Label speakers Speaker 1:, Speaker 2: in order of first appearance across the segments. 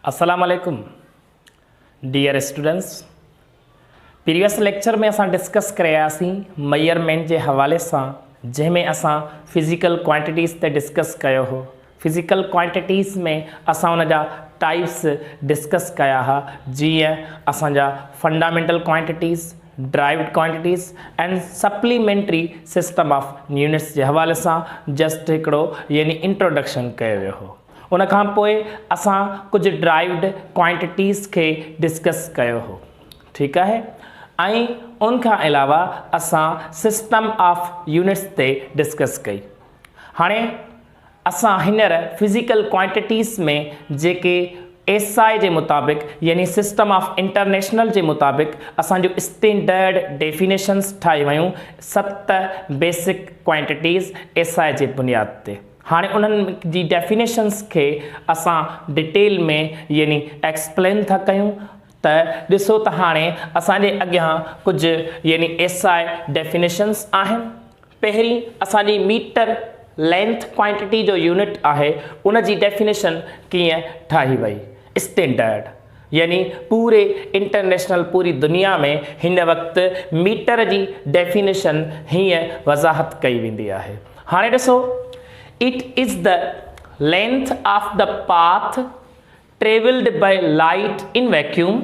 Speaker 1: अस्सलाम वालेकुम dear students. Previous lecture में असां डिस्कस कयासीं मेजरमेंट के हवाले से, जैमें असां फिजिकल क्वांटिटीज़ ते डिस्कस कयो हो। फिजिकल क्वांटिटीज़ में असां उन जा टाइप्स डिस्कस कया हा, जीअं असांजा fundamental quantities, derived quantities and supplementary system of units के हवाले से जस्ट हिकिड़ो यानी इंट्रोडक्शन कयो वियो हो। उन खां पोइ असां कुछ ड्राइव्ड क्वांटिटीज़ के डिस्कस कयो हो, ठीक है। ऐं उन खां अलावा असां सिस्टम ऑफ यूनिट्स ते डिस्कस कई। हाणे असां हींअर फिजिकल क्वांटिटीज़ में जेके एसआई के मुताबिक यानी सिस्टम ऑफ इंटरनेशनल के मुताबिक असांजो स्टैंडर्ड डेफिनेशंस ठाही वयूं 7 बेसिक क्वांटिटीज़ एसआई के बुनियाद ते। हाँ उन्हनि जी डेफिनेशंस के असां डिटेल में यानी एक्सप्लेन था कयूं त ॾिसो त हाणे असांजे अॻियां कुछ यानी एसआई डेफिनेशंस आहिनि। पहिरीं असांजी मीटर लेंथ क्वांटिटी जो यूनिट आहे, उन जी डेफिनेशन कीअं ठाही वई। स्टैंडर्ड यानी पूरे इंटरनेशनल पूरी दुनिया में हिन वक्त मीटर जी डेफिनेशन हीअं वज़ाहत कई वेंदी आहे। हाणे ॾिसो, it is the length of the path traveled by light in vacuum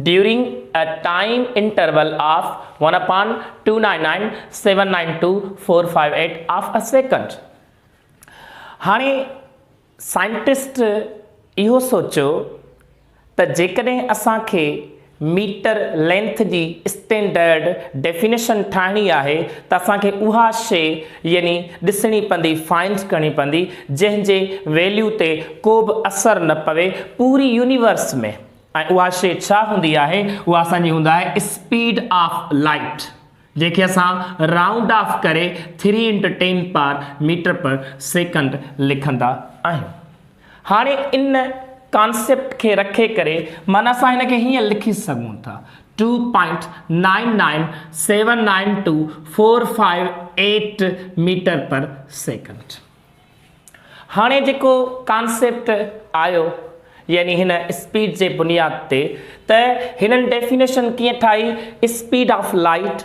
Speaker 1: during a time interval of 1/299,792,458 of a second। हाणे साइंटिस्ट इहो सोचो त जेकॾहिं असांखे मीटर लेंथ जी स्टैंडर्ड डेफिनेशन ठाहिणी आहे त असांखे उहा शइ यानी ॾिसणी पवंदी, फाइंड करणी पवंदी, जंहिंजे वैल्यू ते को बि असर न पवे पूरी यूनिवर्स में। ऐं उहा शइ छा हूंदी आहे? उहा असांजी हूंदा आहे स्पीड ऑफ लाइट, जंहिंखे असां राउंड ऑफ करे 3 × 10 मीटर पर सेकंड लिखंदा आहियूं। हाणे इन कॉन्सेप्ट के रखे करे माना असां हिन खे हीअं लिखी सघूं था 2.99792458 मीटर पर सेकंड। हाणे जेको कॉन्सेप्ट आयो यानी हिन स्पीड जे बुनियाद ते, त हिननि डेफिनेशन कीअं ठाही? स्पीड ऑफ लाइट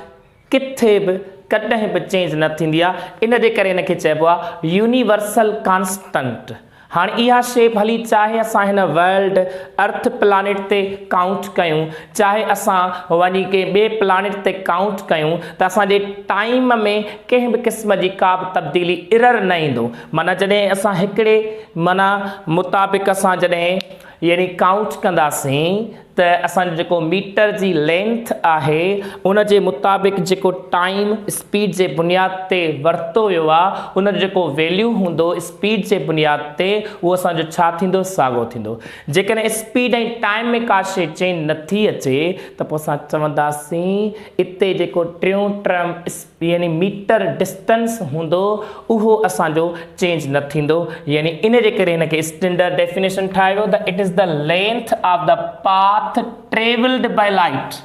Speaker 1: किथे बि कॾहिं बि चेंज न थींदी आहे, इन जे करे हिनखे चइबो आहे यूनिवर्सल कांस्टेंट। हाँ इहा शइ भली चाहे असां हिन वर्ल्ड अर्थ प्लानिट ते काउंट कयूं, चाहे असां वञी के ॿिए प्लानिट ते काउंट कयूं, त असांजे टाइम में कंहिं बि क़िस्म जी का बि तब्दीली एरर न ईंदो। माना जॾहिं असां हिकिड़े माना मुताबिक़ असां जॾहिं यानी काउंट कंदासीं त असांजो जेको मीटर जी लेंथ आहे उन जे मुताबिक़ जेको टाइम स्पीड जे बुनियाद ते वरितो वियो आहे, उन जो जेको वैल्यू हूंदो स्पीड जे बुनियाद ते, उहो असांजो छा थींदो? साॻियो थींदो। जेकॾहिं स्पीड ऐं टाइम में का शइ चेंज नथी अचे त पोइ असां चवंदासीं इते जेको टियों टर्म यानी मीटर डिस्टेंस हूंदो उहो असांजो चेंज न थींदो। यानी इन जे करे हिनखे स्टैंडर्ड डेफिनेशन ठाहियो त it is the length of the path traveled by light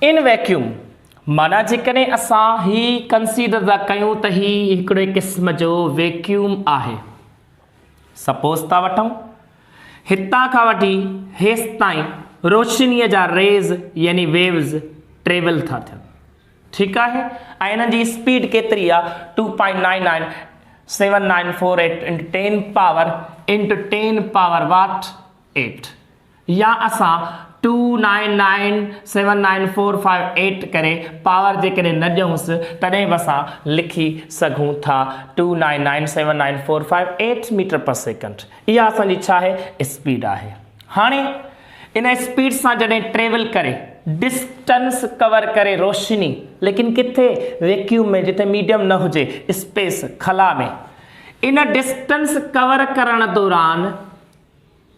Speaker 1: in vacuum। माना जेकॾहिं असां ही कंसीडर था कयूं त ही हिकिड़े क़िस्म जो वैक्यूम आहे। सपोज था वठूं हितां खां वठी हेसि ताईं रोशनीअ जा रेज़ यानी वेव्स ट्रेवल था थियनि, ठीकु आहे। ऐं हिननि जी स्पीड केतिरी आहे? 2.997948 × 10⁻8 या असां 2997458 करे पावर जेकॾहिं न ॾियूंसि तॾहिं बि असां लिखी सघूं था 2997458 मीटर पर सेकंड। इहा असांजी छा आहे? स्पीड आहे। हाणे इन स्पीड सां जॾहिं ट्रेवल करे डिस्टेंस कवर करे रोशनी, लेकिन किथे? वैक्यूम में, जिते मीडियम न हुजे, स्पेस खला में। इन डिस्टेंस कवर करण दौरान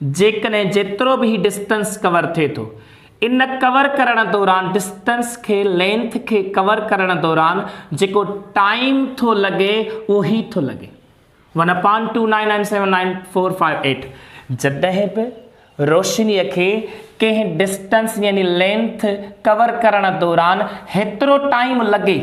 Speaker 1: जेकॾहिं जेतिरो बि डिस्टेंस कवर थिए थो, इन कवर करण दौरान डिस्टेंस के लेंथ के कवर करण दौरान जेको टाइम थो लॻे उहो ही थो लॻे 1/2997458। जॾहिं बि रोशनीअ खे कंहिं डिस्टेंस यानी लेंथ कवर करण दौरान हेतिरो टाइम लॻे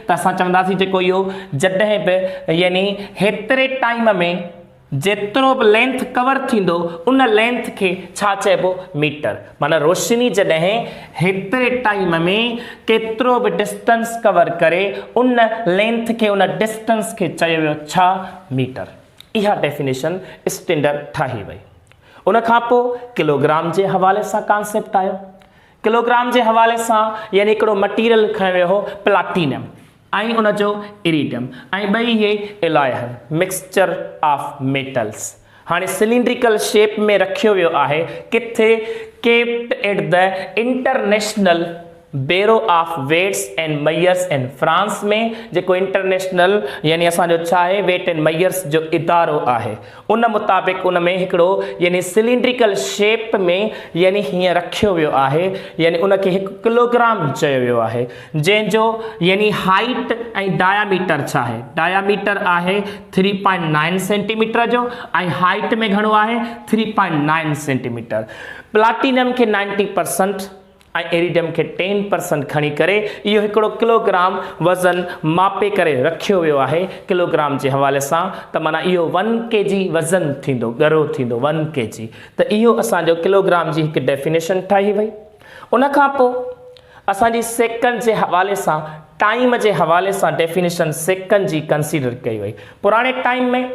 Speaker 1: त असां चवंदासीं जेको इहो जॾहिं बि यानी हेतिरे टाइम में जेतिरो बि लेंथ कवर थींदो उन लेंथ खे छा चइबो मीटर। माना रोशनी जॾहिं हेतिरे टाइम में केतिरो बि डिस्टेंस कवर करे उन लेंथ खे उन डिस्टेंस खे चयो वियो छा मीटर। इहा डेफिनेशन स्टैंडर्ड ठाही वई। उन खां पोइ किलोग्राम जे हवाले सां कॉन्सेप्ट आयो। किलोग्राम जे हवाले सां यानी हिकिड़ो मटीरियल खयो वियो हो प्लाटिनम ऐं उनजो इरिडियम ऐं ॿई इहे एलॉय आहिनि मिक्सचर ऑफ मेटल्स। हाणे सिलिंड्रिकल शेप में रखियो वियो आहे किथे kept at the international bureau of weights and measures in France में, जेको इंटरनेशनल यानी असांजो छा आहे वेट एंड मयर्स जो इदारो आहे उन मुताबिक़ उन में हिकिड़ो यानी सिलिंड्रिकल शेप में यानी हीअं रखियो वियो आहे यानी उनखे 1 किलोग्राम चयो वियो आहे जंहिंजो यानी हाइट ऐं डायामीटर छा आहे। डायामीटर आहे 3.9 सेंटीमीटर जो ऐं हाइट में घणो आहे 3.9 सेंटीमीटर। प्लाटिनम खे 90% ऐं इरिडियम खे 10% खणी करे इहो हिकिड़ो किलोग्राम वज़न मापे करे रखियो वियो आहे किलोग्राम जे हवाले सां। त माना इहो 1 kg वज़न थींदो गरो थींदो 1 kg। त इहो असांजो किलोग्राम जी हिकु डेफिनेशन ठाही वई। उन खां पोइ असांजी सेकंड जे हवाले सां टाइम जे हवाले सां डेफिनेशन सेकंड जी कंसीडर कई वई। पुराणे टाइम में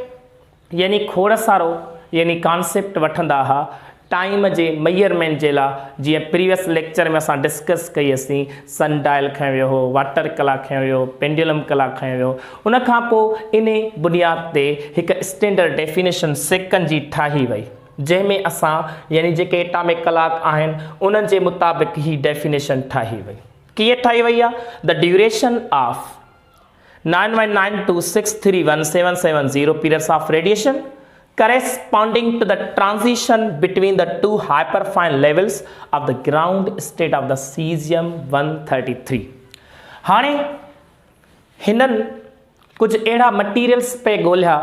Speaker 1: यानी खोड़ सारो यानी कॉन्सेप्ट वठंदा हुआ टाइम जे मेजरमेंट जे लाइ। जीअं प्रीवियस लेक्चर में असां डिस्कस कईसीं सन डायल खयो वियो हो, वाटर क्लॉक खयो वियो, पेंडुलम क्लॉक खयो वियो। उन खां पोइ इन बुनियाद ते हिकु स्टैंडर्ड डेफिनेशन सेकंड जी ठाही वई जंहिंमें असां यानी जेके एटॉमिक क्लॉक आहिनि उन्हनि जे मुताबिक़ ही डेफिनेशन ठाही वई। कीअं ठाही वई आहे? The duration of 91926317770 periods of radiation corresponding to the transition between the two hyperfine levels of the ground state of the cesium-133। हाणे हिननि कुछ अहिड़ा मटीरियल्स पे ॻोल्हिया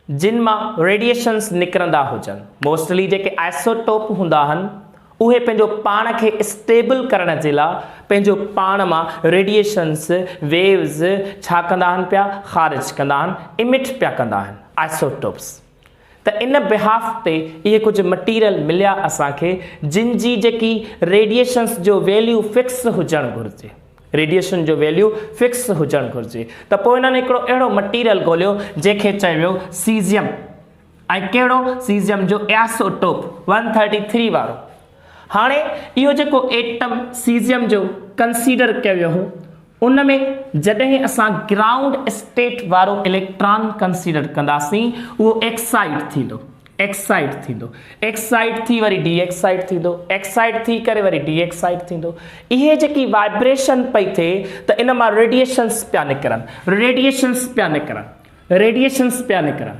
Speaker 1: जिन मां रेडिएशन्स निकिरंदा हुजनि। मोस्टली जेके आइसोटोप हूंदा आहिनि उहे पंहिंजो पाण खे स्टेबल करण जे लाइ पंहिंजो पाण मां रेडिएशन्स वेव्स छा कंदा आहिनि पिया ख़ारिज कंदा आहिनि इमिट पिया कंदा आहिनि आइसोटोप्स। त इन बिहाफ ते इहे कुझु मटीरियल मिलिया असांखे जिन जी जेकी रेडिएशन्स जो वैल्यू फिक्स हुजणु घुरिजे। रेडिएशन जो वैल्यू फिक्स हुजणु घुरिजे। त पोइ हिननि हिकिड़ो अहिड़ो मटीरियल ॻोल्हियो जंहिंखे चयो वियो सीज़ियम। ऐं कहिड़ो? सीज़ियम जो आइसोटोप 133 वारो। हाणे इहो जेको एटम सीज़ियम जो कंसीडर कयो वियो हो उन में जॾहिं असां ग्राउंड स्टेट वारो इलेक्ट्रॉन कंसीडर कंदासीं उहो एक्साइट थींदो। एक्साइट थी वरी डी एक्साइट थींदो, एक्साइट थी करे वरी डी एक्साइट थींदो। इहे जेकी वाइब्रेशन पई थिए त इन मां रेडिएशन्स पिया निकिरनि।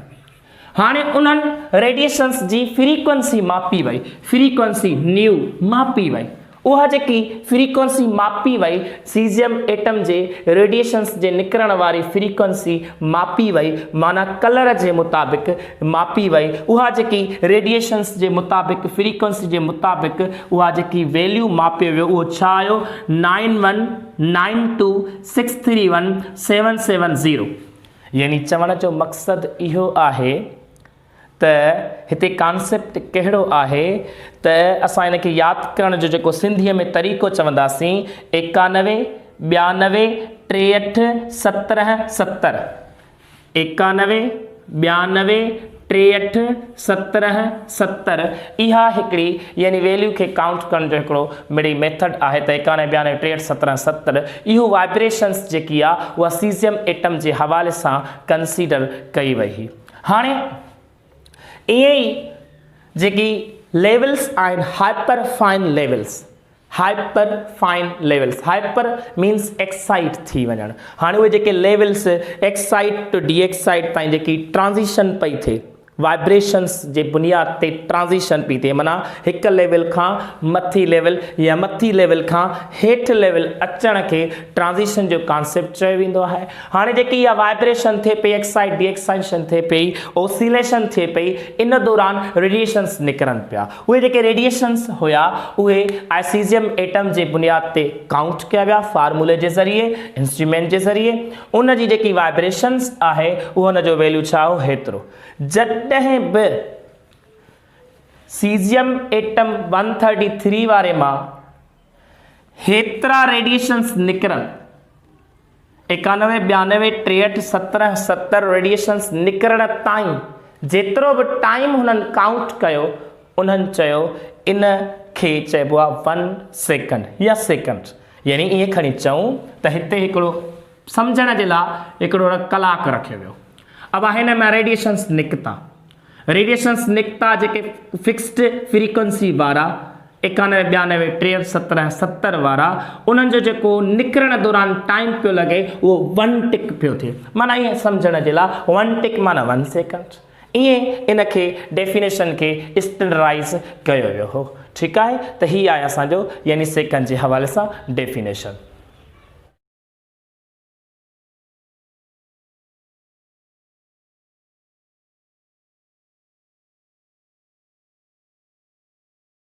Speaker 1: हाणे उन्हनि रेडिएशन्स जी फ्रीक्वेंसी मापी वई, फ्रीक्वेंसी न्यू मापी वई। उहा जेकी फ्रीक्वेंसी मापी वई सीज़ियम एटम जे रेडिएशन्स जे निकिरण वारी फ्रीक्वेंसी मापी वई माना कलर जे मुताबिक़ मापी वई। उहा जेकी रेडिएशन्स जे मुताबिक़ फ्रीक्वेंसी जे मुताबिक़ उहा जेकी वैल्यू मापियो वियो उहो छा आयो 9192631770। यानी चवण जो मक़सदु इहो आहे त हिते कॉन्सेप्ट कहिड़ो आहे त असां हिनखे यादि करण जो जेको सिंधीअ में तरीक़ो चवंदासीं 91 92 63 17 70। 91 92 63 17 70 इहा हिकिड़ी यानी वैल्यू खे काउंट करण जो हिकिड़ो मिड़ी मेथड आहे। त 91 92 63 17 70 इहो वाइब्रेशन्स जेकी आहे उहा सीज़ियम एटम जे हवाले सां कंसीडर कई वई हुई। हाणे ईअं ई जेकी लेवल्स आहिनि hyper fine hyper means excite थी वञणु। हाणे उहे जेके levels excite to de-excite ताईं जेकी ट्रांज़िशन पई थिए वाइब्रेशंस जे बुनियाद ते ट्रांजिशन पई थिए, माना हिकु लेवल खां मथी लेवल या मथी लेवल खां हेठि लेवल अचण खे ट्रांजिशन जो कॉन्सेप्ट चयो वेंदो आहे। हाणे जेकी इहा वाइब्रेशन थिए पई, एक्साइट डी एक्साइटेशन थिए पई, ओसिलेशन थिए पई, इन दौरान रेडिएशंस निकिरनि पिया। उहे जेके रेडिएशंस हुया उहे आइसीजियम एटम जे बुनियाद ते काउंट कया विया फार्मूले जे ज़रिए, इंस्ट्रूमेंट जे ज़रिए। उन जी जेकी वाइब्रेशंस आहे उहो हुन जो वैल्यू छा हो, हेतिरो। जॾहिं बि सीज़ियम एटम 133 वारे मां हेतिरा रेडिएशंस निकिरनि, 91, 92, 63, 17, 70 रेडिएशंस निकिरण ताईं जेतिरो बि टाइम हुननि काउंट कयो, उन्हनि चयो इन खे चइबो आहे 1 सेकंड या सेकंड। यानी ईअं खणी चऊं त हिते हिकिड़ो सम्झण जे लाइ हिकिड़ो कलाक रखियो वियो। अब हिन में रेडिएशंस निकिता, जेके फिक्स्ड फ्रीक्वेंसी वारा 91, 92, 63, 17, 70 वारा, उन्हनि जो जेको निकिरण दौरान टाइम पियो लॻे उहो 1 टिक पियो थिए। माना ईअं सम्झण जे लाइ 1 टिक माना 1 सेकंड। ईअं इन खे डेफिनेशन खे स्टैंडर्डाइज़ कयो वियो हो। ठीकु आहे, त हीअ आहे असांजो यानी सेकंड जे हवाले सां डेफिनेशन।